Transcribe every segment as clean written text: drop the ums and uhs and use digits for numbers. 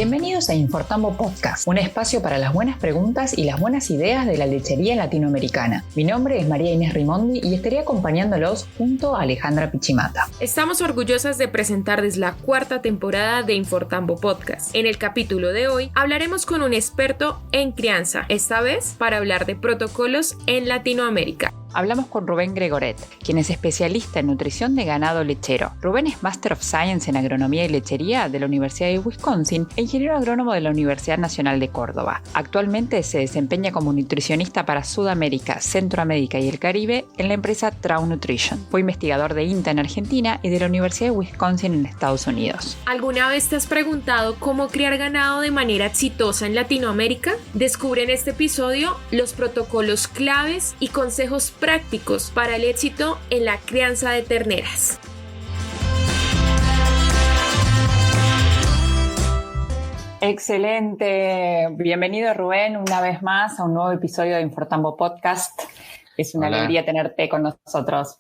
Bienvenidos a Infortambo Podcast, un espacio para las buenas preguntas y las buenas ideas de la lechería latinoamericana. Mi nombre es María Inés Rimondi y estaré acompañándolos junto a Alejandra Pichimata. Estamos orgullosas de presentarles la cuarta temporada de Infortambo Podcast. En el capítulo de hoy hablaremos con un experto en crianza, esta vez para hablar de protocolos en Latinoamérica. Hablamos con Rubén Gregoret, quien es especialista en nutrición de ganado lechero. Rubén es Master of Science en Agronomía y Lechería de la Universidad de Wisconsin e ingeniero agrónomo de la Universidad Nacional de Córdoba. Actualmente se desempeña como nutricionista para Sudamérica, Centroamérica y el Caribe en la empresa Trau Nutrition. Fue investigador de INTA en Argentina y de la Universidad de Wisconsin en Estados Unidos. ¿Alguna vez te has preguntado cómo criar ganado de manera exitosa en Latinoamérica? Descubre en este episodio los protocolos claves y consejos prácticos para el éxito en la crianza de terneras. Excelente. Bienvenido, Rubén, una vez más a un nuevo episodio de Infortambo Podcast. Es una alegría tenerte con nosotros.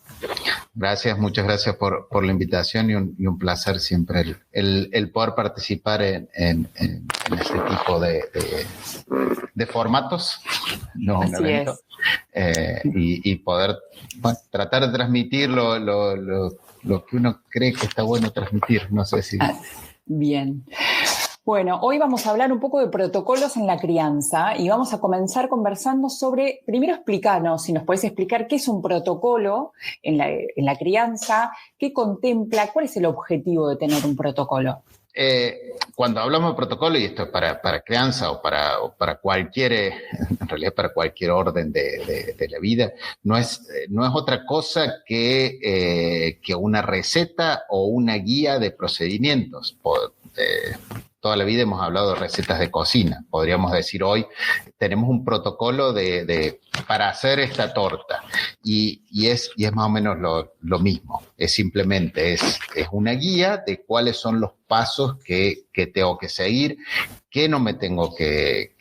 Gracias, muchas gracias por la invitación y un placer siempre el poder participar en este tipo de formatos, no un evento, y poder tratar de transmitir lo que uno cree que está bueno transmitir. No sé si... Bien. Bueno, hoy vamos a hablar un poco de protocolos en la crianza y vamos a comenzar conversando sobre, primero explícanos, si nos podés explicar qué es un protocolo en la crianza, qué contempla, cuál es el objetivo de tener un protocolo. Cuando hablamos de protocolo, y esto es para crianza o para cualquier, en realidad para cualquier orden de la vida, no es otra cosa que una receta o una guía de procedimientos. Toda la vida hemos hablado de recetas de cocina. Podríamos decir hoy, tenemos un protocolo para hacer esta torta. Y es más o menos lo mismo. Es simplemente una guía de cuáles son los pasos que tengo que seguir, que no me tengo que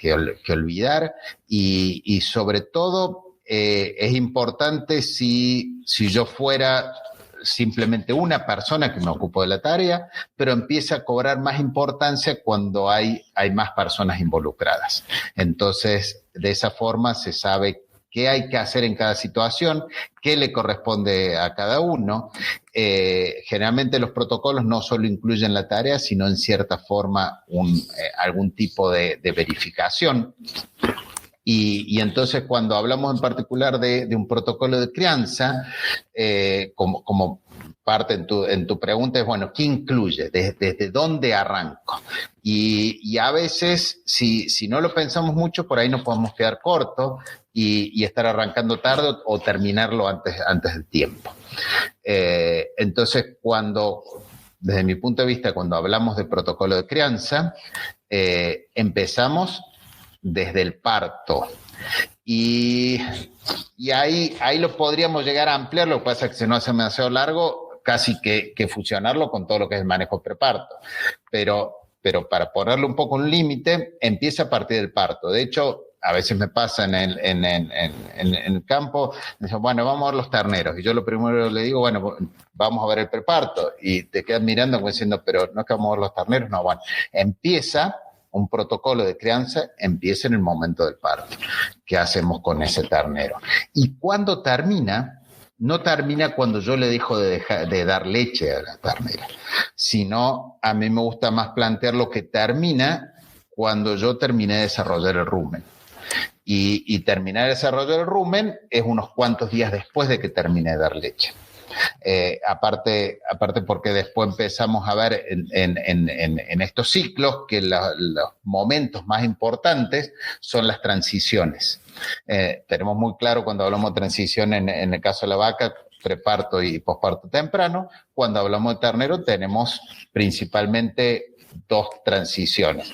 olvidar. Y sobre todo, es importante si yo fuera simplemente una persona que me ocupo de la tarea, pero empieza a cobrar más importancia cuando hay más personas involucradas. Entonces, de esa forma se sabe qué hay que hacer en cada situación, qué le corresponde a cada uno. Generalmente los protocolos no solo incluyen la tarea, sino en cierta forma algún tipo de verificación. Y entonces cuando hablamos en particular de un protocolo de crianza, como parte en tu pregunta es, bueno, ¿qué incluye? ¿Desde dónde arranco? Y a veces, si no lo pensamos mucho, por ahí nos podemos quedar cortos y estar arrancando tarde o terminarlo antes del tiempo. Entonces, desde mi punto de vista, cuando hablamos de protocolo de crianza, empezamos desde el parto. Y ahí lo podríamos llegar a ampliar, lo que pasa es que si no hace demasiado largo, casi que fusionarlo con todo lo que es el manejo preparto. Pero para ponerle un poco un límite, empieza a partir del parto. De hecho, a veces me pasa en el campo, me dicen, bueno, vamos a ver los terneros. Y yo lo primero le digo, bueno, vamos a ver el preparto. Y te quedas mirando como diciendo, pero no es que vamos a ver los terneros. No, bueno, un protocolo de crianza empieza en el momento del parto. ¿Qué hacemos con ese ternero? Y cuando termina, no termina cuando yo le dejo de dar leche a la ternera, sino a mí me gusta más plantear lo que termina cuando yo terminé de desarrollar el rumen. Y terminar de desarrollar el rumen es unos cuantos días después de que termine de dar leche. Aparte porque después empezamos a ver en estos ciclos que los momentos más importantes son las transiciones. Tenemos muy claro cuando hablamos de transición en el caso de la vaca, preparto y posparto temprano. Cuando hablamos de ternero tenemos principalmente dos transiciones.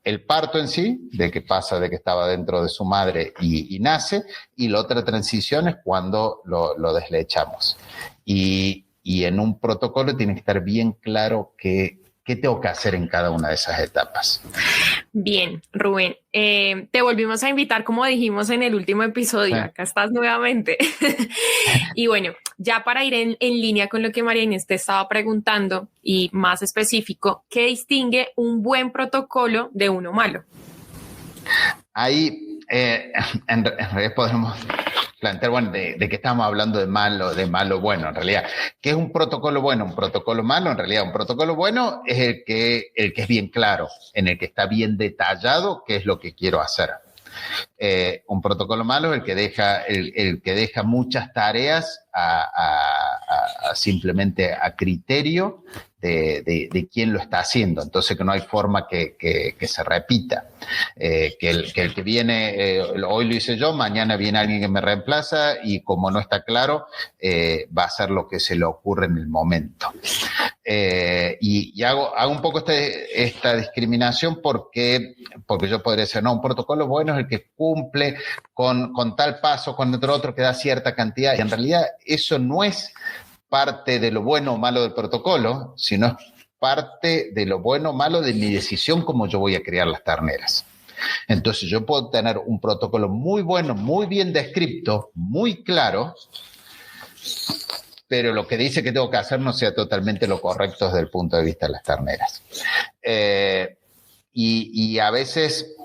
El parto en sí, de que pasa de que estaba dentro de su madre y nace, y la otra transición es cuando lo deslechamos. Y en un protocolo tiene que estar bien claro qué qué tengo que hacer en cada una de esas etapas. Bien, Rubén, te volvimos a invitar como dijimos en el último episodio, acá estás nuevamente. Y bueno, ya para ir en línea con lo que María Inés te estaba preguntando y más específico, ¿qué distingue un buen protocolo de uno malo? Ahí en realidad podemos plantear, bueno, de qué estamos hablando de malo bueno, en realidad. ¿Qué es un protocolo bueno? Un protocolo malo, en realidad, un protocolo bueno es el que es bien claro, en el que está bien detallado qué es lo que quiero hacer. Un protocolo malo es el que deja muchas tareas simplemente a criterio de quién lo está haciendo, entonces que no hay forma que se repita, que el que viene, hoy lo hice yo, mañana viene alguien que me reemplaza y como no está claro, va a hacer lo que se le ocurre en el momento. Y hago un poco esta discriminación porque yo podría decir, no, un protocolo bueno es el que cumple con tal paso, con otro que da cierta cantidad, y en realidad eso no es parte de lo bueno o malo del protocolo, sino es parte de lo bueno o malo de mi decisión como yo voy a criar las terneras. Entonces yo puedo tener un protocolo muy bueno, muy bien descrito, muy claro, pero lo que dice que tengo que hacer no sea totalmente lo correcto desde el punto de vista de las terneras. Y a veces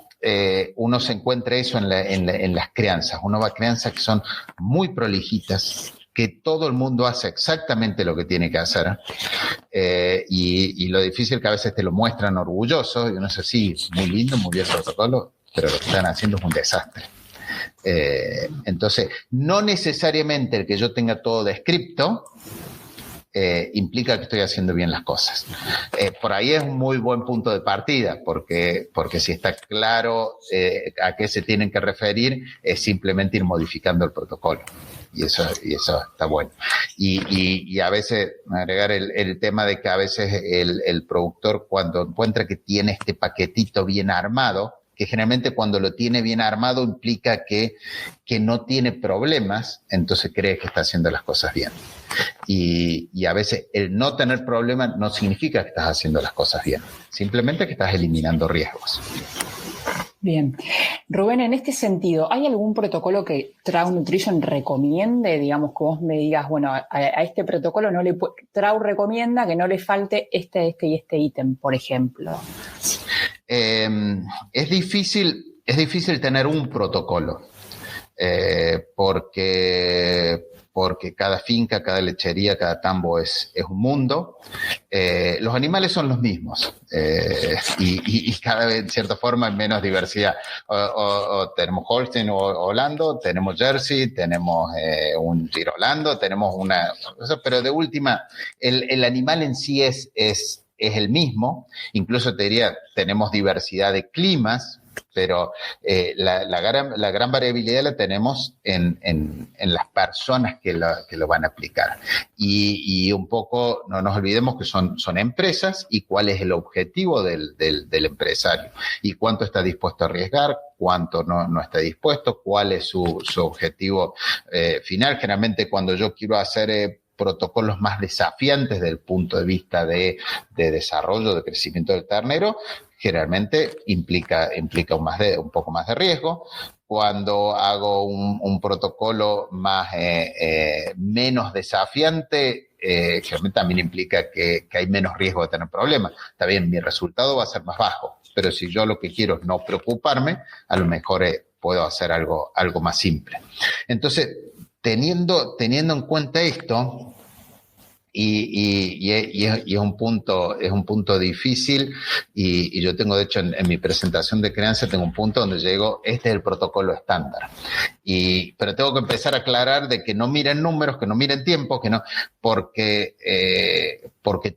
uno se encuentra eso en las crianzas. Uno va a crianzas que son muy prolijitas, que todo el mundo hace exactamente lo que tiene que hacer, y lo difícil que a veces te lo muestran orgulloso, y uno dice, sí, muy lindo, muy bien el protocolo, pero lo que están haciendo es un desastre. Entonces, no necesariamente el que yo tenga todo descrito implica que estoy haciendo bien las cosas. Por ahí es un muy buen punto de partida, porque si está claro a qué se tienen que referir, es simplemente ir modificando el protocolo. Y eso está bueno. Y a veces, agregar el tema de que a veces el productor, cuando encuentra que tiene este paquetito bien armado, que generalmente cuando lo tiene bien armado implica que no tiene problemas, entonces cree que está haciendo las cosas bien. Y a veces el no tener problemas no significa que estás haciendo las cosas bien, simplemente que estás eliminando riesgos. Bien. Rubén, en este sentido, ¿hay algún protocolo que Trau Nutrition recomiende? Digamos, que vos me digas, bueno, a este protocolo Trau recomienda que no le falte este y este ítem, por ejemplo. Es difícil tener un protocolo, porque cada finca, cada lechería, cada tambo es un mundo. Los animales son los mismos, y cada vez, en cierta forma, hay menos diversidad. O tenemos Holstein o Holando, tenemos Jersey, tenemos un Girolando, tenemos pero de última, el animal en sí es el mismo. Incluso te diría, tenemos diversidad de climas, pero la gran variabilidad la tenemos en las personas que lo van a aplicar. Y un poco no nos olvidemos que son empresas, y cuál es el objetivo del empresario, y cuánto está dispuesto a arriesgar, cuánto no está dispuesto, cuál es su objetivo final. Generalmente cuando yo quiero hacer protocolos más desafiantes desde el punto de vista de desarrollo, de crecimiento del ternero, generalmente implica un poco más de riesgo. Cuando hago un protocolo menos desafiante, generalmente también implica que hay menos riesgo de tener problemas. Está bien, mi resultado va a ser más bajo, pero si yo lo que quiero es no preocuparme, a lo mejor puedo hacer algo más simple. Entonces, teniendo en cuenta esto, y es un punto difícil, y yo tengo, de hecho, en mi presentación de crianza, tengo un punto donde llego, este es el protocolo estándar. Pero tengo que empezar a aclarar de que no miren números, que no miren tiempo, porque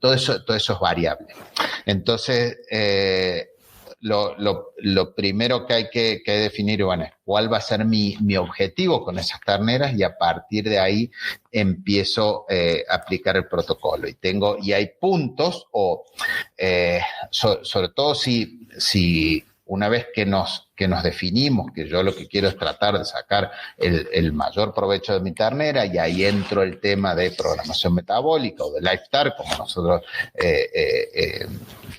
todo eso es variable. Entonces, lo primero que hay que definir, bueno, es cuál va a ser mi objetivo con esas terneras, y a partir de ahí empiezo a aplicar el protocolo. Y hay puntos, sobre todo si una vez que nos definimos que yo lo que quiero es tratar de sacar el mayor provecho de mi ternera, y ahí entro el tema de programación metabólica o de Lifestyle, como nosotros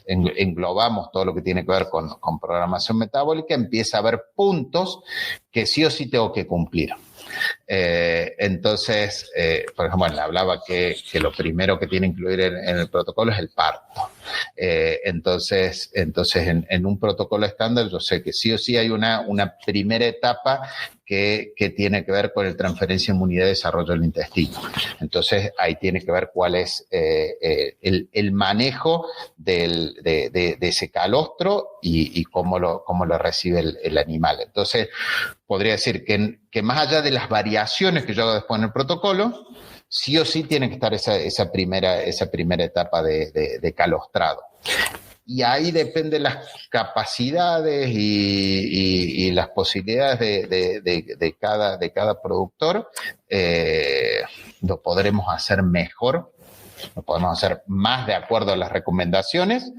englobamos todo lo que tiene que ver con programación metabólica, empieza a haber puntos que sí o sí tengo que cumplir. Entonces, por ejemplo, le hablaba que lo primero que tiene que incluir en el protocolo es el parto. Entonces en un protocolo estándar yo sé que sí o sí hay una primera etapa que tiene que ver con el transferencia de inmunidad y desarrollo del intestino. Entonces ahí tiene que ver cuál es el manejo de ese calostro y cómo lo recibe el animal. Entonces podría decir que más allá de las variaciones que yo hago después en el protocolo, sí o sí tiene que estar esa primera etapa de calostrado. Y ahí depende las capacidades y las posibilidades de cada productor. Lo podremos hacer mejor, lo podemos hacer más de acuerdo a las recomendaciones,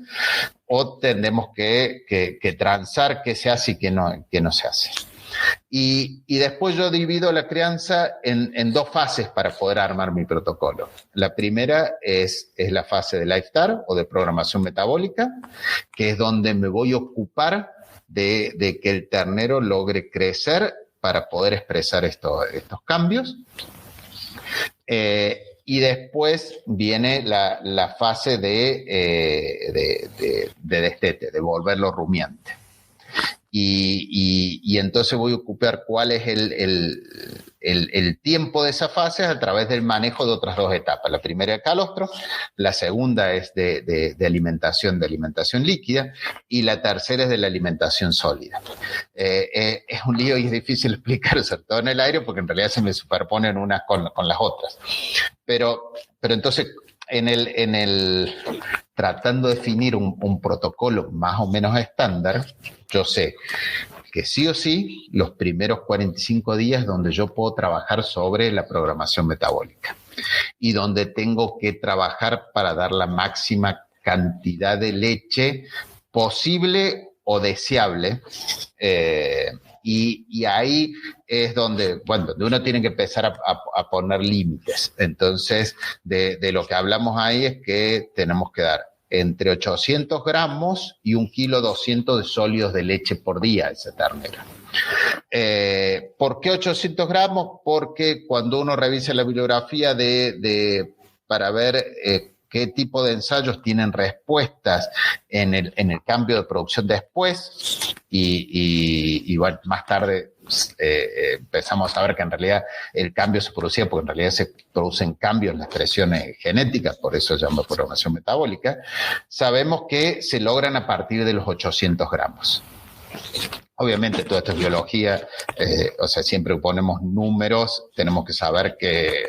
o tendremos que transar qué se hace y qué no se hace. Y después yo divido la crianza en 2 fases para poder armar mi protocolo. La primera es la fase de Lifestyle o de programación metabólica, que es donde me voy a ocupar de que el ternero logre crecer para poder expresar estos cambios. Y después viene la fase de destete, de volverlo rumiante. Y entonces voy a ocupar cuál es el tiempo de esa fase a través del manejo de otras 2 etapas. La primera es calostro, la segunda es de alimentación líquida, y la tercera es de la alimentación sólida. Es un lío y es difícil explicar, sobre todo en el aire, porque en realidad se me superponen unas con las otras. Pero entonces, tratando de definir un protocolo más o menos estándar, yo sé que sí o sí los primeros 45 días donde yo puedo trabajar sobre la programación metabólica y donde tengo que trabajar para dar la máxima cantidad de leche posible o deseable. Y ahí es donde uno tiene que empezar a poner límites. Entonces, de lo que hablamos ahí es que tenemos que dar entre 800 gramos y 1,2 kg de sólidos de leche por día a esa ternera. ¿Por qué 800 gramos? Porque cuando uno revisa la bibliografía para ver qué tipo de ensayos tienen respuestas en el cambio de producción después, y bueno, más tarde empezamos a ver que en realidad el cambio se producía porque en realidad se producen cambios en las expresiones genéticas, por eso se llama programación metabólica. Sabemos que se logran a partir de los 800 gramos. Obviamente todo esto es biología, siempre ponemos números, tenemos que saber que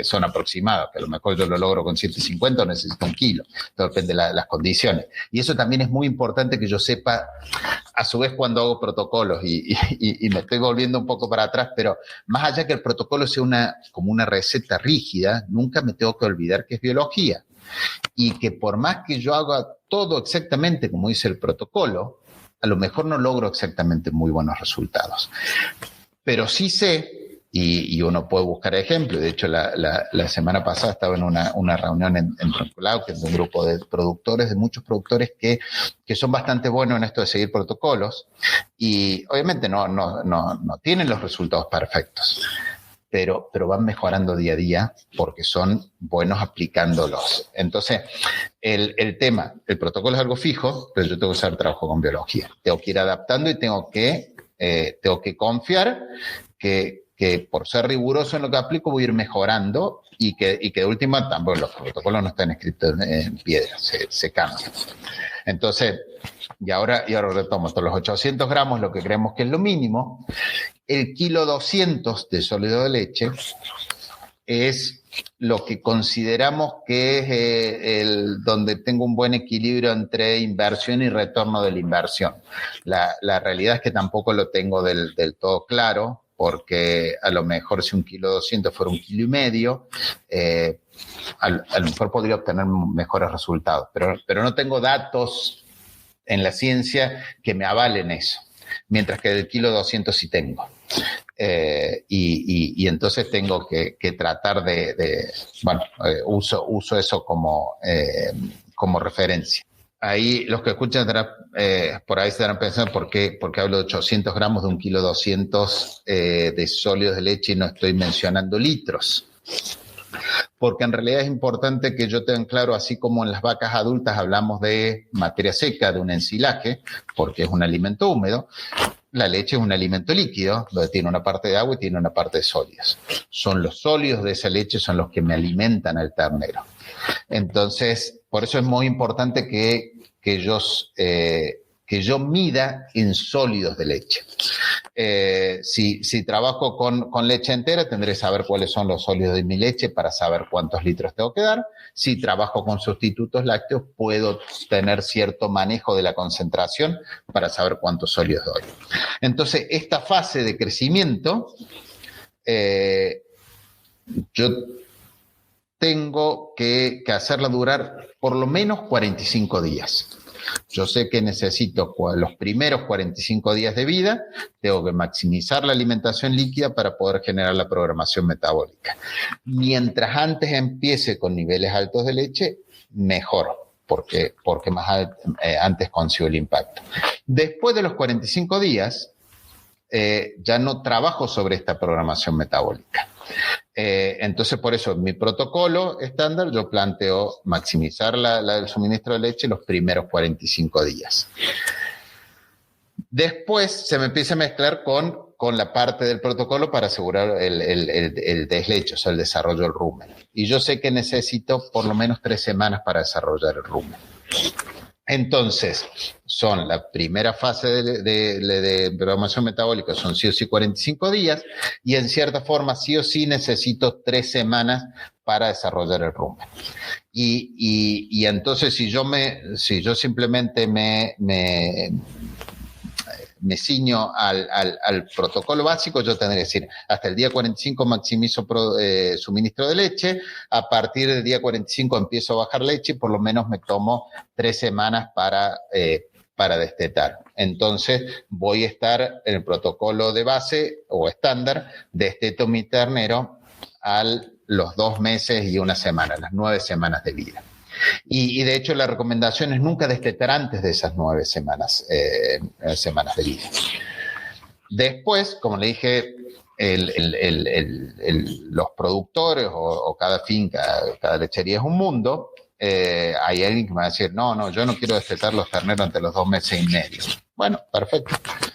son aproximados, que a lo mejor yo lo logro con 150 o necesito 1 kilo, todo depende de las condiciones. Y eso también es muy importante que yo sepa, a su vez cuando hago protocolos, y me estoy volviendo un poco para atrás, pero más allá que el protocolo sea como una receta rígida, nunca me tengo que olvidar que es biología. Y que por más que yo haga todo exactamente como dice el protocolo, a lo mejor no logro exactamente muy buenos resultados. Pero sí sé, y uno puede buscar ejemplos, de hecho la semana pasada estaba en una reunión en Troncolau, que es un grupo de muchos productores que son bastante buenos en esto de seguir protocolos, y obviamente no tienen los resultados perfectos. Pero van mejorando día a día porque son buenos aplicándolos. Entonces, el protocolo es algo fijo, pero yo tengo que hacer trabajo con biología. Tengo que ir adaptando y tengo que confiar que por ser riguroso en lo que aplico voy a ir mejorando y que de última tampoco los protocolos no están escritos en piedra, se cambian. Entonces, y ahora retomo, todos los 800 gramos, lo que creemos que es lo mínimo. El 1,2 kg de sólido de leche es lo que consideramos que es donde tengo un buen equilibrio entre inversión y retorno de la inversión. La realidad es que tampoco lo tengo del todo claro, porque a lo mejor si 1,2 kg fuera 1,5 kg, a lo mejor podría obtener mejores resultados, pero no tengo datos en la ciencia que me avalen eso, mientras que del kilo 200 sí tengo. Y entonces tengo que tratar uso eso como referencia. Ahí los que escuchan por ahí se estarán pensando por qué hablo de 800 gramos de un kilo 200 de sólidos de leche y no estoy mencionando litros. Porque en realidad es importante que yo tenga claro, así como en las vacas adultas hablamos de materia seca, de un ensilaje, porque es un alimento húmedo, la leche es un alimento líquido, donde tiene una parte de agua y tiene una parte de sólidos. Son los sólidos de esa leche, son los que me alimentan al ternero. Entonces, por eso es muy importante que yo mida en sólidos de leche. Si trabajo con leche entera, tendré que saber cuáles son los sólidos de mi leche para saber cuántos litros tengo que dar. Si trabajo con sustitutos lácteos, puedo tener cierto manejo de la concentración para saber cuántos sólidos doy. Entonces, esta fase de crecimiento, yo tengo que hacerla durar por lo menos 45 días. Yo sé que necesito los primeros 45 días de vida, tengo que maximizar la alimentación líquida para poder generar la programación metabólica. Mientras antes empiece con niveles altos de leche, mejor, porque más antes consigo el impacto. Después de los 45 días, ya no trabajo sobre esta programación metabólica. Entonces, por eso, en mi protocolo estándar, yo planteo maximizar el suministro de leche los primeros 45 días. Después se me empieza a mezclar con la parte del protocolo para asegurar el desleche, o sea, el desarrollo del rumen. Y yo sé que necesito por lo menos 3 semanas para desarrollar el rumen. Entonces, son la primera fase de programación metabólica, son sí o sí 45 días, y en cierta forma sí o sí necesito 3 semanas para desarrollar el rumen. Y entonces si yo simplemente me ciño al protocolo básico, yo tendré que decir, hasta el día 45 maximizo suministro de leche, a partir del día 45 empiezo a bajar leche y por lo menos me tomo 3 semanas para destetar. Entonces voy a estar en el protocolo de base o estándar, desteto mi ternero a los 2 meses y 1 semana, las 9 semanas de vida. Y de hecho la recomendación es nunca destetar antes de esas 9 semanas de vida. Después, como le dije, los productores o cada finca, cada lechería es un mundo. Hay alguien que me va a decir, no, yo no quiero destetar los terneros antes de los 2 meses y medio. Bueno, perfecto.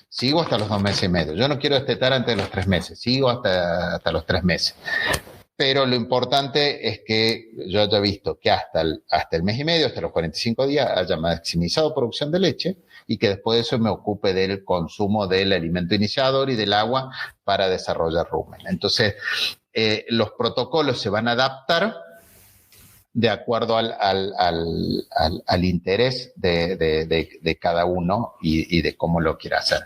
Sigo hasta los 2 meses y medio. Yo no quiero destetar antes de los 3 meses. Sigo hasta los 3 meses. Pero lo importante es que yo haya visto que hasta el mes y medio, hasta los 45 días, haya maximizado producción de leche y que después de eso me ocupe del consumo del alimento iniciador y del agua para desarrollar rumen. Entonces, los protocolos se van a adaptar de acuerdo al interés de cada uno y de cómo lo quiera hacer.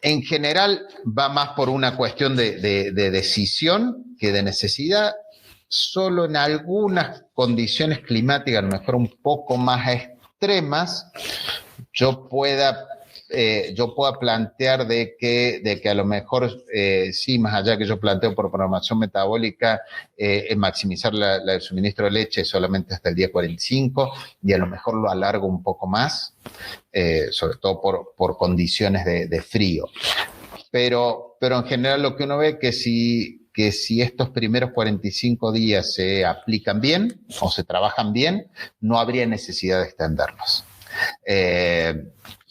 En general va más por una cuestión de decisión que de necesidad. Solo en algunas condiciones climáticas, a lo mejor un poco más extremas, yo pueda plantear de que a lo mejor sí, más allá que yo planteo por programación metabólica, maximizar el suministro de leche solamente hasta el día 45 y a lo mejor lo alargo un poco más, sobre todo por condiciones de frío. Pero en general lo que uno ve que si estos primeros 45 días se aplican bien o se trabajan bien, no habría necesidad de extenderlos.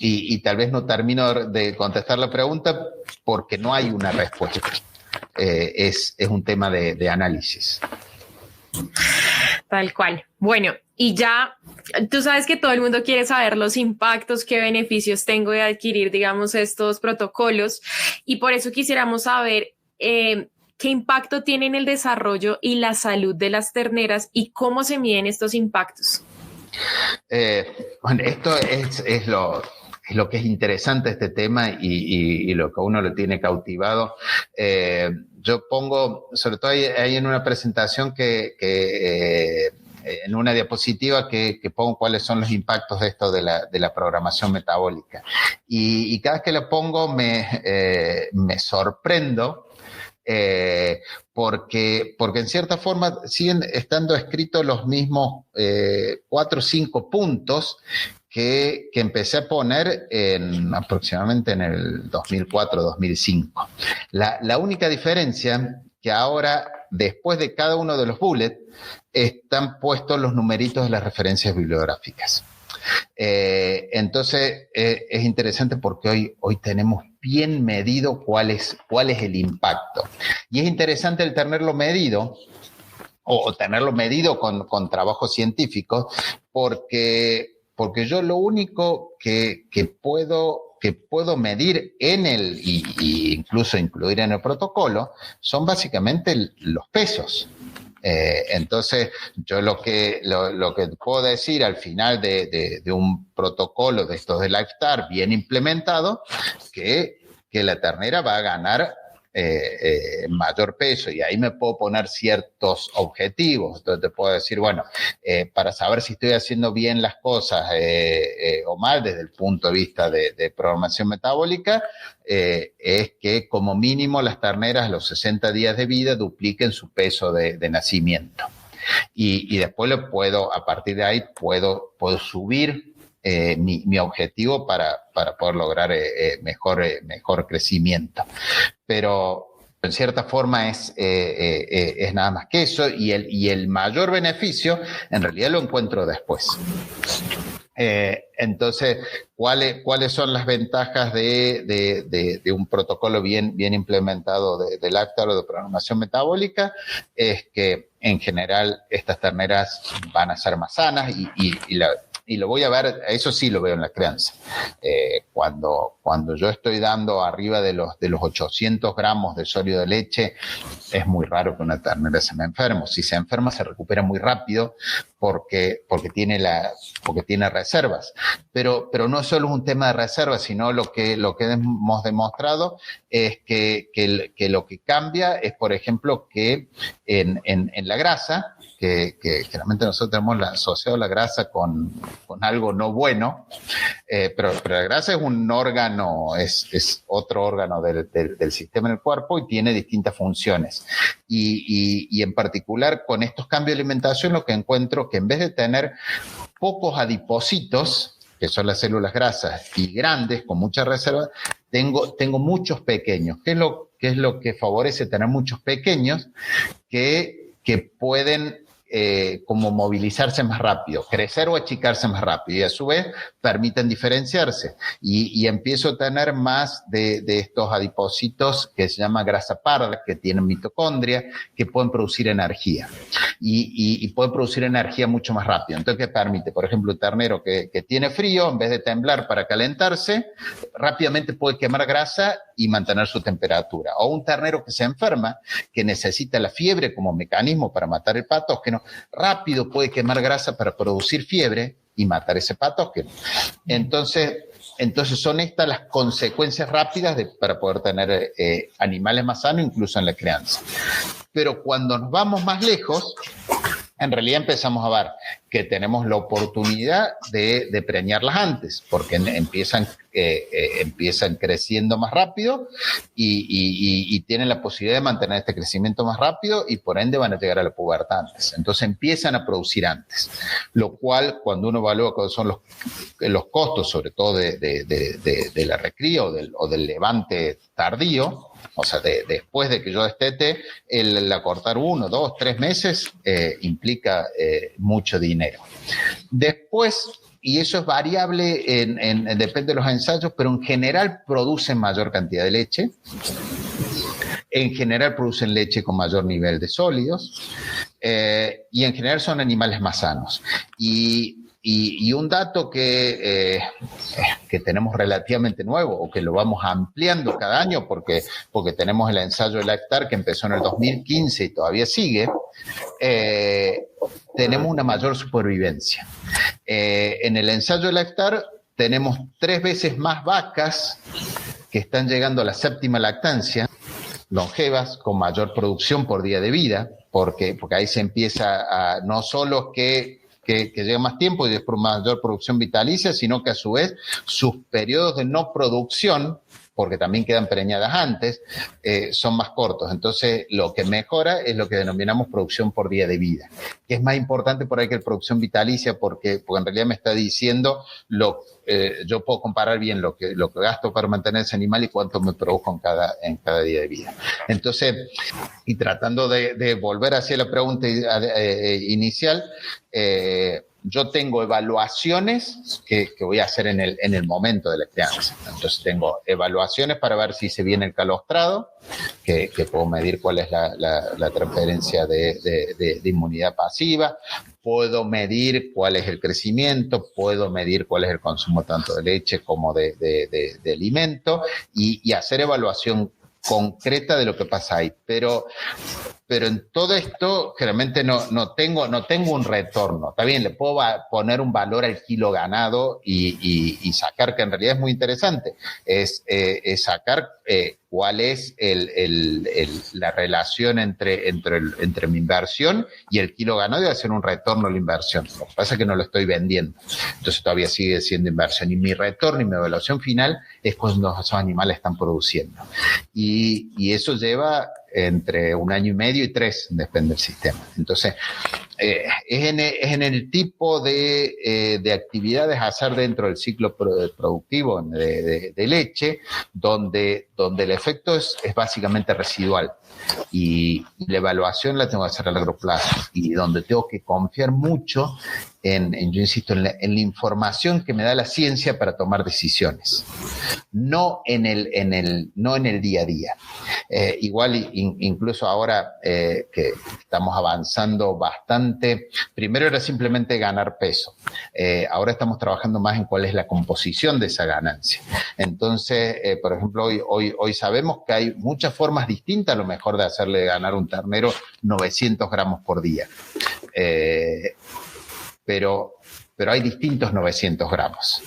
Y tal vez no termino de contestar la pregunta porque no hay una respuesta. Es un tema de análisis. Tal cual. Bueno, y ya tú sabes que todo el mundo quiere saber los impactos, qué beneficios tengo de adquirir, digamos, estos protocolos, y por eso quisiéramos saber qué impacto tienen el desarrollo y la salud de las terneras y cómo se miden estos impactos. Bueno, esto es lo que es interesante este tema y lo que a uno lo tiene cautivado. Yo pongo, sobre todo ahí en una presentación que en una diapositiva que pongo cuáles son los impactos de esto de la programación metabólica. Y cada vez que lo pongo me sorprendo, porque en cierta forma siguen estando escritos los mismos 4 o 5 puntos que empecé a poner aproximadamente en el 2004-2005. La única diferencia que ahora, después de cada uno de los bullets, están puestos los numeritos de las referencias bibliográficas. Entonces, es interesante porque hoy tenemos bien medido cuál es el impacto. Y es interesante el tenerlo medido, o tenerlo medido con trabajos científicos, porque yo lo único que puedo medir y incluso incluir en el protocolo son básicamente los pesos. Entonces, yo lo que puedo decir al final de un protocolo de estos de Lifestar bien implementado, que la ternera va a ganar mayor peso, y ahí me puedo poner ciertos objetivos. Entonces te puedo decir, bueno, para saber si estoy haciendo bien las cosas o mal desde el punto de vista de programación metabólica, es que como mínimo las terneras a los 60 días de vida dupliquen su peso de nacimiento. Y después a partir de ahí puedo subir mi objetivo para poder lograr mejor crecimiento. Pero en cierta forma es nada más que eso, y el mayor beneficio en realidad lo encuentro después. Entonces, ¿cuáles son las ventajas de un protocolo bien implementado de Lifestar o de programación metabólica? Es que en general estas terneras van a ser más sanas, y lo voy a ver, eso sí lo veo en la crianza. Cuando yo estoy dando arriba de los 800 gramos de sólido de leche, es muy raro que una ternera se me enferme. Si se enferma, se recupera muy rápido porque tiene reservas. Pero no solo es un tema de reservas, sino lo que hemos demostrado es que lo que cambia es, por ejemplo, que en la grasa, que generalmente nosotros hemos asociado la grasa con algo no bueno, pero la grasa es un órgano, es otro órgano del sistema en el cuerpo, y tiene distintas funciones. Y en particular con estos cambios de alimentación, lo que encuentro que en vez de tener pocos adipocitos, que son las células grasas, y grandes con mucha reserva, tengo muchos pequeños. ¿Qué es lo que favorece tener muchos pequeños que pueden como movilizarse más rápido, crecer o achicarse más rápido, y a su vez permiten diferenciarse, y empiezo a tener más de estos adipocitos que se llama grasa parda, que tienen mitocondria, que pueden producir energía, y pueden producir energía mucho más rápido. Entonces, ¿qué permite? Por ejemplo, un ternero que tiene frío, en vez de temblar para calentarse, rápidamente puede quemar grasa y mantener su temperatura. O un ternero que se enferma, que necesita la fiebre como mecanismo para matar el patógeno, rápido puede quemar grasa para producir fiebre y matar ese patógeno. Entonces son estas las consecuencias rápidas para poder tener animales más sanos, incluso en la crianza. Pero cuando nos vamos más lejos, en realidad empezamos a ver que tenemos la oportunidad de preñarlas antes, porque empiezan creciendo más rápido y tienen la posibilidad de mantener este crecimiento más rápido, y por ende van a llegar a la pubertad antes. Entonces empiezan a producir antes, lo cual, cuando uno evalúa cuáles son los costos, sobre todo de la recría o del levante tardío, o sea, después de que yo destete, el acortar 1, 2, 3 meses implica mucho dinero. Después, y eso es variable, depende de los ensayos, pero en general producen mayor cantidad de leche. En general producen leche con mayor nivel de sólidos, y en general son animales más sanos. Y un dato que tenemos relativamente nuevo, o que lo vamos ampliando cada año, porque tenemos el ensayo de Lifestar que empezó en el 2015 y todavía sigue, tenemos una mayor supervivencia. En el ensayo de Lifestar tenemos 3 veces más vacas que están llegando a la 7ª lactancia, longevas, con mayor producción por día de vida, porque ahí se empieza a, no solo que llegue más tiempo y después mayor producción vitalicia, sino que a su vez sus periodos de no producción, porque también quedan preñadas antes, son más cortos. Entonces, lo que mejora es lo que denominamos producción por día de vida, que es más importante por ahí que la producción vitalicia, porque en realidad me está diciendo yo puedo comparar bien lo que gasto para mantener ese animal y cuánto me produzco en cada día de vida. Entonces, y tratando de volver hacia la pregunta inicial, yo tengo evaluaciones que voy a hacer en el momento de la crianza. Entonces tengo evaluaciones para ver si se viene el calostrado, que puedo medir cuál es la transferencia de inmunidad pasiva, puedo medir cuál es el crecimiento, puedo medir cuál es el consumo tanto de leche como de alimento y hacer evaluación concreta de lo que pasa ahí. Pero en todo esto generalmente no tengo un retorno. Está bien, le puedo poner un valor al kilo ganado y sacar, que en realidad es muy interesante, es sacar cuál es la relación entre mi inversión y el kilo ganado y hacer un retorno a la inversión. Lo que pasa es que no lo estoy vendiendo, entonces todavía sigue siendo inversión. Y mi retorno y mi evaluación final es cuando esos animales están produciendo. Y eso lleva entre 1 año y medio y 3, depende del sistema. Entonces, es en el tipo de actividades a hacer dentro del ciclo productivo de leche, donde el efecto es básicamente residual. Y la evaluación la tengo que hacer a largo plazo y donde tengo que confiar mucho yo insisto, en la información que me da la ciencia para tomar decisiones, no en el día a día. Igual, incluso ahora que estamos avanzando bastante, primero era simplemente ganar peso. Ahora estamos trabajando más en cuál es la composición de esa ganancia. Entonces, por ejemplo, hoy sabemos que hay muchas formas distintas, a lo mejor, de hacerle ganar un ternero 900 gramos por día. Pero hay distintos 900 gramos.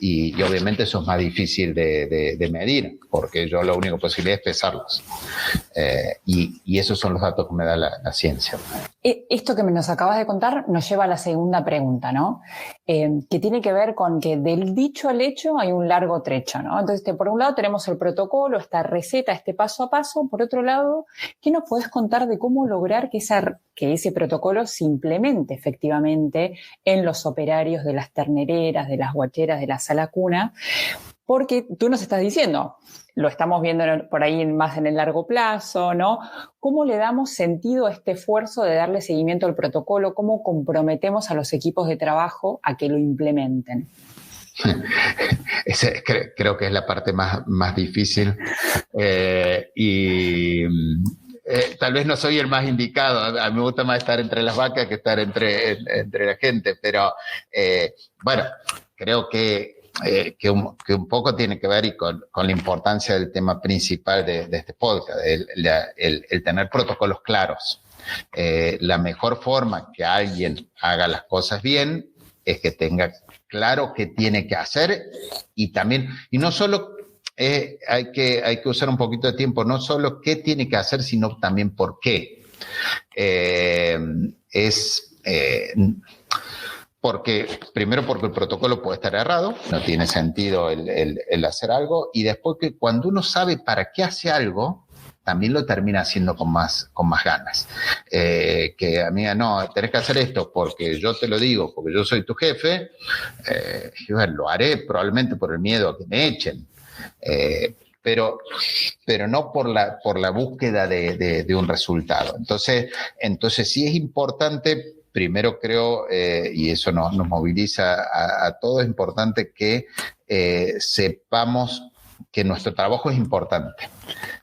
Y obviamente eso es más difícil de medir, porque yo la única posibilidad es pesarlos. Y esos son los datos que me da la ciencia. Esto que nos acabas de contar nos lleva a la segunda pregunta, ¿no? Que tiene que ver con que del dicho al hecho hay un largo trecho, ¿no? Entonces, por un lado tenemos el protocolo, esta receta, este paso a paso. Por otro lado, ¿qué nos podés contar de cómo lograr que ese protocolo se implemente efectivamente en los operarios de las ternereras, de las guacheras, de la sala cuna? Porque tú nos estás diciendo, lo estamos viendo por ahí más en el largo plazo, ¿no? ¿Cómo le damos sentido a este esfuerzo de darle seguimiento al protocolo? ¿Cómo comprometemos a los equipos de trabajo a que lo implementen? Creo que es la parte más difícil tal vez no soy el más indicado. A mí me gusta más estar entre las vacas que estar entre la gente, pero bueno, creo que un poco tiene que ver y con la importancia del tema principal de este podcast, el tener protocolos claros. La mejor forma que alguien haga las cosas bien es que tenga claro qué tiene que hacer y no solo hay que usar un poquito de tiempo, no solo qué tiene que hacer, sino también por qué. Primero porque el protocolo puede estar errado, no tiene sentido el hacer algo, y después que cuando uno sabe para qué hace algo, también lo termina haciendo con más ganas. Que amiga, no, tenés que hacer esto porque yo te lo digo, porque yo soy tu jefe, y bueno, lo haré probablemente por el miedo a que me echen. Pero no por la búsqueda de un resultado. Entonces sí es importante, primero creo, y eso nos moviliza a todos, es importante que sepamos que nuestro trabajo es importante.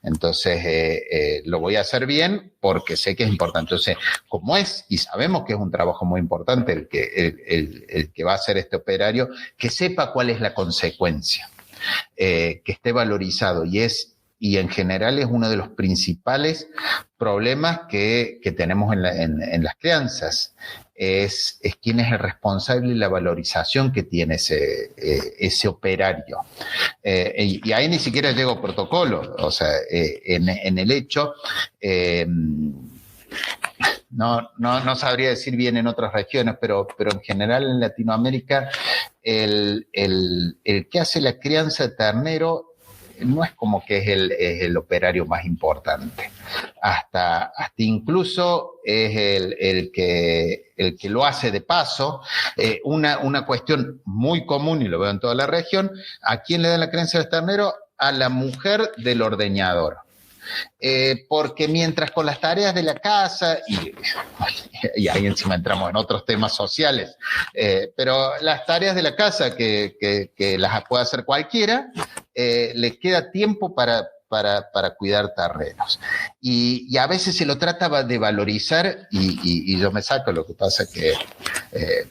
Entonces, lo voy a hacer bien porque sé que es importante. Entonces, como y sabemos que es un trabajo muy importante el que va a hacer este operario, que sepa cuál es la consecuencia. Que esté valorizado y es y en general es uno de los principales problemas que tenemos en las crianzas. Es quién es el responsable y la valorización que tiene ese operario. Y ahí ni siquiera llego protocolo, o sea, en el hecho, no sabría decir bien en otras regiones, pero en general en Latinoamérica, el que hace la crianza de ternero no es como que es el operario más importante. Hasta incluso es el que lo hace de paso. Una cuestión muy común, y lo veo en toda la región, ¿a quién le dan la crianza de ternero? A la mujer del ordeñador. Porque mientras con las tareas de la casa, y ahí encima entramos en otros temas sociales, pero las tareas de la casa que las puede hacer cualquiera, le queda tiempo para cuidar terrenos. Y a veces se lo trata de valorizar, y yo me saco, lo que pasa que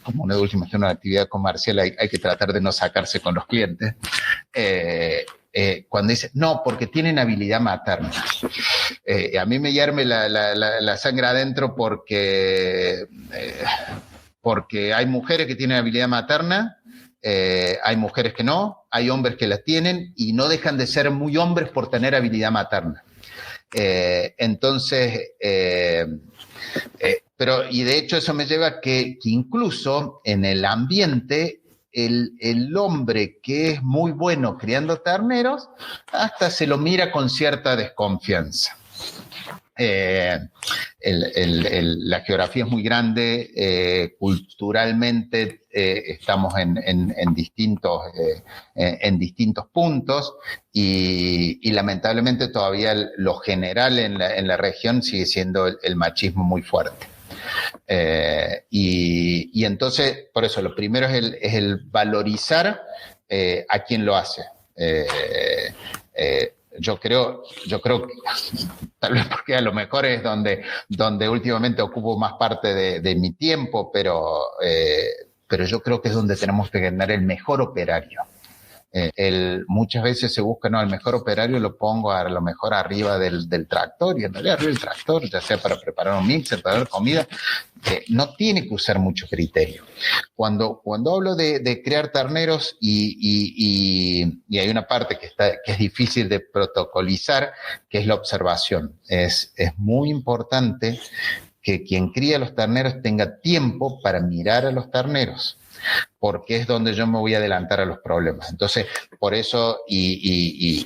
como una última una actividad comercial hay que tratar de no sacarse con los clientes. Cuando dice, no, porque tienen habilidad materna. A mí me hierve la sangre adentro porque hay mujeres que tienen habilidad materna, hay mujeres que no, hay hombres que la tienen y no dejan de ser muy hombres por tener habilidad materna. Pero de hecho eso me lleva a que incluso en el ambiente el hombre que es muy bueno criando terneros, hasta se lo mira con cierta desconfianza. La geografía es muy grande, culturalmente estamos en distintos puntos y lamentablemente todavía lo general en la región sigue siendo el machismo muy fuerte. Y entonces, por eso, lo primero es el valorizar a quien lo hace. Yo creo que, tal vez porque a lo mejor es donde últimamente ocupo más parte de mi tiempo, pero yo creo que es donde tenemos que ganar el mejor operario. Muchas veces se busca, el mejor operario lo pongo a lo mejor arriba del tractor, y en realidad arriba del tractor, ya sea para preparar un mixer, para dar comida, no tiene que usar mucho criterio. Cuando hablo de criar terneros y hay una parte que es difícil de protocolizar, que es la observación. Es muy importante que quien cría los terneros tenga tiempo para mirar a los terneros, porque es donde yo me voy a adelantar a los problemas. Entonces, por eso, y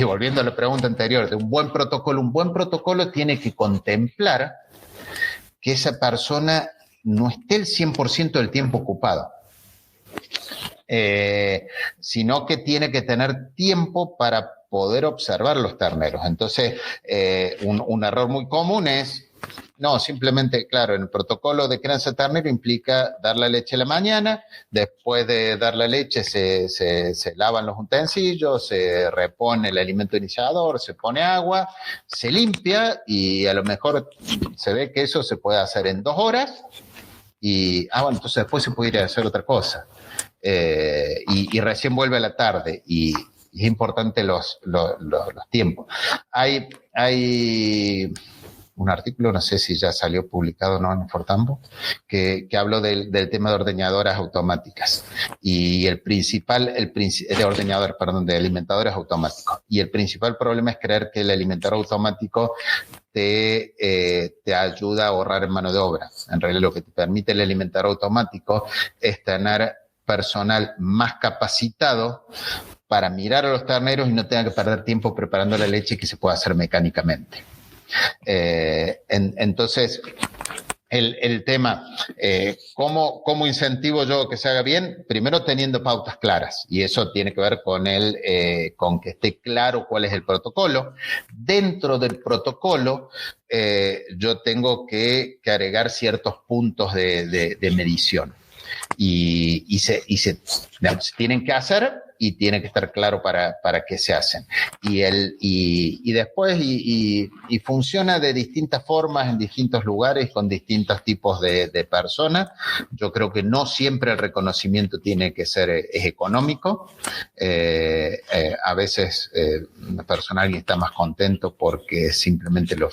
volviendo a la pregunta anterior, de un buen protocolo tiene que contemplar que esa persona no esté el 100% del tiempo ocupado, sino que tiene que tener tiempo para poder observar los terneros. Entonces, un error muy común es, no, simplemente, claro, en el protocolo de crianza de ternero implica dar la leche a la mañana, después de dar la leche se lavan los utensilios, se repone el alimento iniciador, se pone agua, se limpia y a lo mejor se ve que eso se puede hacer en 2 horas y, bueno, entonces después se puede ir a hacer otra cosa. Y recién vuelve a la tarde y es importante los tiempos. Hay un artículo, no sé si ya salió publicado o no en Fortambo, que habló del tema de ordeñadoras automáticas y de alimentadores automáticos. Y el principal problema es creer que el alimentador automático te ayuda a ahorrar en mano de obra. En realidad lo que te permite el alimentador automático es tener personal más capacitado para mirar a los terneros y no tenga que perder tiempo preparando la leche que se puede hacer mecánicamente. Entonces, el tema, ¿cómo incentivo yo que se haga bien? Primero teniendo pautas claras, y eso tiene que ver con que esté claro cuál es el protocolo. Dentro del protocolo, yo tengo que agregar ciertos puntos de medición. Y se tienen que hacer y tiene que estar claro para qué se hacen. Y después funciona de distintas formas en distintos lugares con distintos tipos de personas. Yo creo que no siempre el reconocimiento tiene que ser es económico. A veces una persona, alguien está más contento porque simplemente lo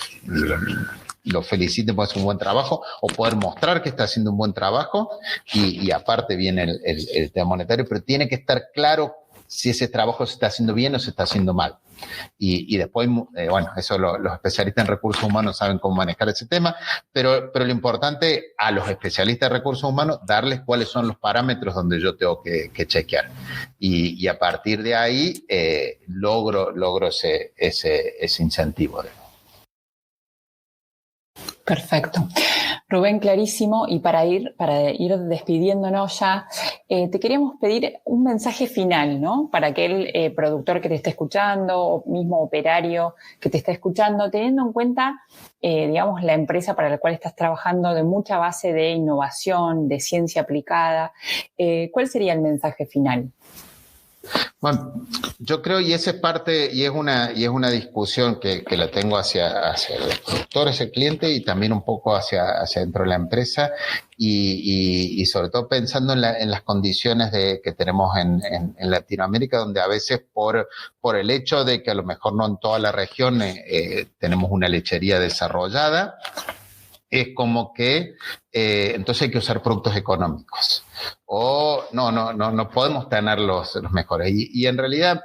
feliciten por hacer un buen trabajo o poder mostrar que está haciendo un buen trabajo y aparte viene el tema monetario, pero tiene que estar claro si ese trabajo se está haciendo bien o se está haciendo mal. Y después, bueno, eso los especialistas en recursos humanos saben cómo manejar ese tema, pero lo importante a los especialistas de recursos humanos, darles cuáles son los parámetros donde yo tengo que chequear. Y a partir de ahí logro ese incentivo. Perfecto. Rubén, clarísimo. Y para ir despidiéndonos ya, te queríamos pedir un mensaje final, ¿no? Para aquel productor que te esté escuchando o mismo operario que te está escuchando, teniendo en cuenta, digamos, la empresa para la cual estás trabajando de mucha base de innovación, de ciencia aplicada. ¿Cuál sería el mensaje final? Bueno, yo creo, y esa es parte, y es una discusión que la tengo hacia el productor, hacia el cliente, y también un poco hacia dentro de la empresa, y sobre todo pensando en las condiciones que tenemos en Latinoamérica, donde a veces por el hecho de que a lo mejor no en toda la región tenemos una lechería desarrollada, es como que entonces hay que usar productos económicos o no podemos tener los mejores y en realidad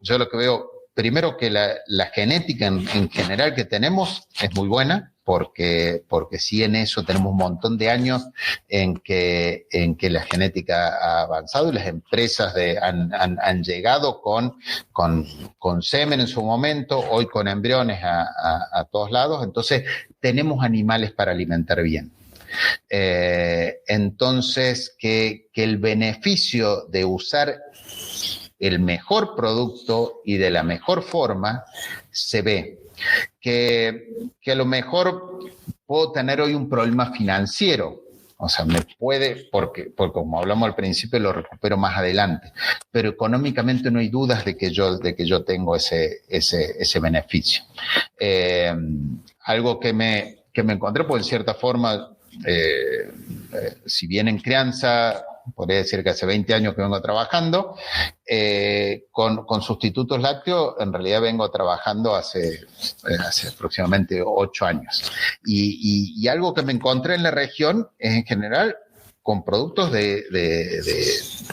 yo lo que veo primero que la genética en general que tenemos es muy buena porque sí en eso tenemos un montón de años en que la genética ha avanzado y las empresas han llegado con semen en su momento, hoy con embriones a todos lados, entonces tenemos animales para alimentar bien. Entonces, que el beneficio de usar el mejor producto y de la mejor forma se ve. Que a lo mejor puedo tener hoy un problema financiero, o sea, me puede, porque como hablamos al principio, lo recupero más adelante, pero económicamente no hay dudas de que yo tengo ese beneficio. Algo que me encontré, pues en cierta forma, si bien en crianza, podría decir que hace 20 años que vengo trabajando, con sustitutos lácteos, en realidad vengo trabajando hace aproximadamente 8 años. Y algo que me encontré en la región es en general con productos es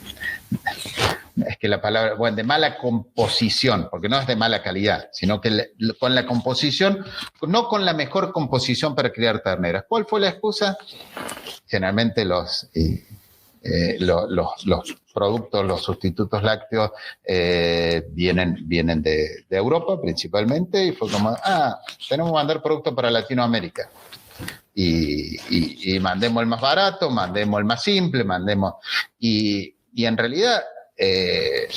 que la palabra, bueno, de mala composición, porque no es de mala calidad, sino que con la composición, no con la mejor composición para criar terneras. ¿Cuál fue la excusa? Generalmente los productos, los sustitutos lácteos vienen de Europa principalmente y fue como, tenemos que mandar productos para Latinoamérica. Y mandemos el más barato, mandemos el más simple, y en realidad el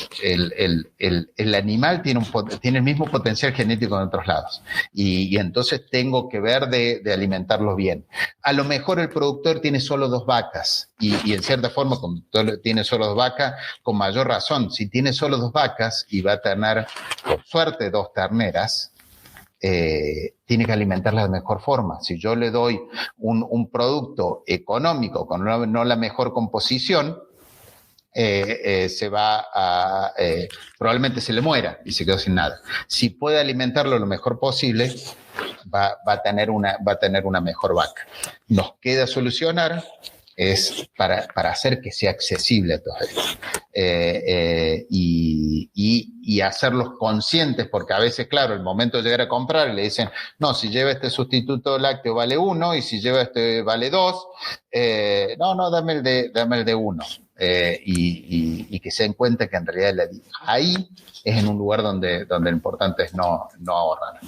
animal tiene el mismo potencial genético en otros lados y entonces tengo que ver de alimentarlos bien. A lo mejor el productor tiene solo 2 vacas y en cierta forma como tiene solo 2 vacas, con mayor razón, si tiene solo 2 vacas y va a tener por suerte 2 terneras, tiene que alimentarla de mejor forma. Si yo le doy un producto económico con no la mejor composición, se va probablemente se le muera y se quedó sin nada. Si puede alimentarlo lo mejor posible, va a tener una mejor vaca. Nos queda solucionar es para hacer que sea accesible a todos ellos. Y hacerlos conscientes, porque a veces, claro, el momento de llegar a comprar, le dicen, no, si lleva este sustituto lácteo vale 1 y si lleva este vale 2. No, dame el de 1. Y que se den cuenta que en realidad ahí es en un lugar donde lo importante es no ahorrar.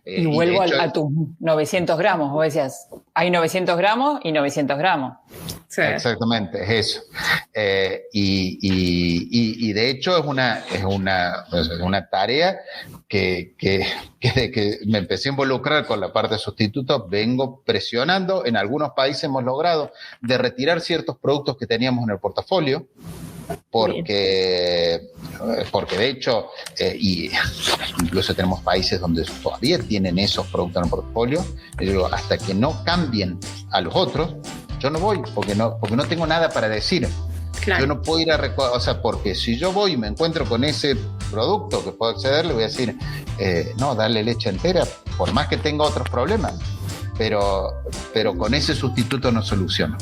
Y vuelvo a tus 900 gramos, vos decías, hay 900 gramos y 900 gramos. Sí. Exactamente, es eso. Y de hecho es una tarea que desde que me empecé a involucrar con la parte de sustitutos, vengo presionando. En algunos países hemos logrado de retirar ciertos productos que teníamos en el portafolio, porque de hecho, y incluso tenemos países donde todavía tienen esos productos en el portfolio, y digo, hasta que no cambien a los otros, yo no voy, porque no tengo nada para decir. Claro. Yo no puedo ir porque si yo voy y me encuentro con ese producto que puedo acceder, le voy a decir, no, dale leche entera, por más que tenga otros problemas. Pero con ese sustituto no soluciono.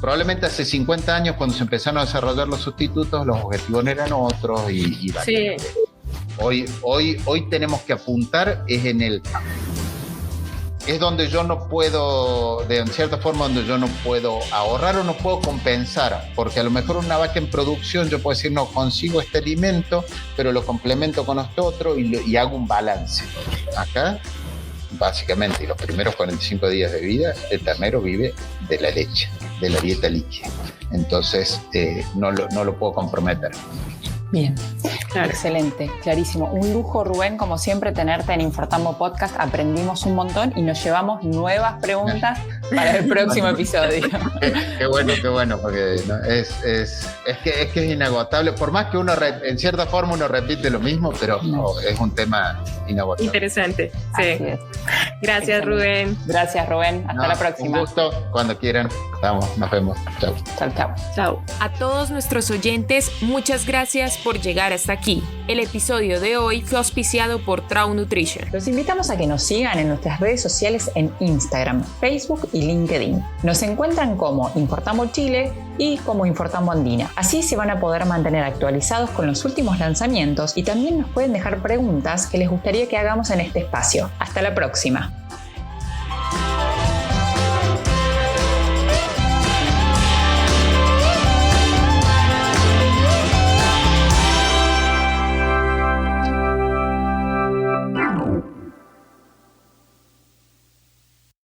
Probablemente hace 50 años, cuando se empezaron a desarrollar los sustitutos, los objetivos eran otros y sí. Hoy tenemos que apuntar es donde yo no puedo, en cierta forma, donde yo no puedo ahorrar o no puedo compensar, porque a lo mejor una vaca en producción yo puedo decir, no, consigo este alimento, pero lo complemento con este otro y hago un balance. Acá, básicamente, los primeros 45 días de vida, el ternero vive de la leche, de la dieta líquida. Entonces, no lo puedo comprometer. Bien, claro. Excelente, clarísimo. Un lujo, Rubén, como siempre, tenerte en Infortambo Podcast. Aprendimos un montón y nos llevamos nuevas preguntas para el próximo episodio. Qué bueno, porque ¿no? es que es inagotable. Por más que uno, en cierta forma, uno repite lo mismo, pero no, es un tema inagotable. Interesante, sí. Gracias, excelente. Rubén. Gracias, Rubén. Hasta la próxima. Un gusto, cuando quieran. Nos vemos. Chao. Chao. A todos nuestros oyentes, muchas gracias por llegar hasta aquí. El episodio de hoy fue auspiciado por Trau Nutrition. Los invitamos a que nos sigan en nuestras redes sociales en Instagram, Facebook y LinkedIn. Nos encuentran como Infortambo Chile y como Infortambo Andina. Así se van a poder mantener actualizados con los últimos lanzamientos y también nos pueden dejar preguntas que les gustaría que hagamos en este espacio. Hasta la próxima.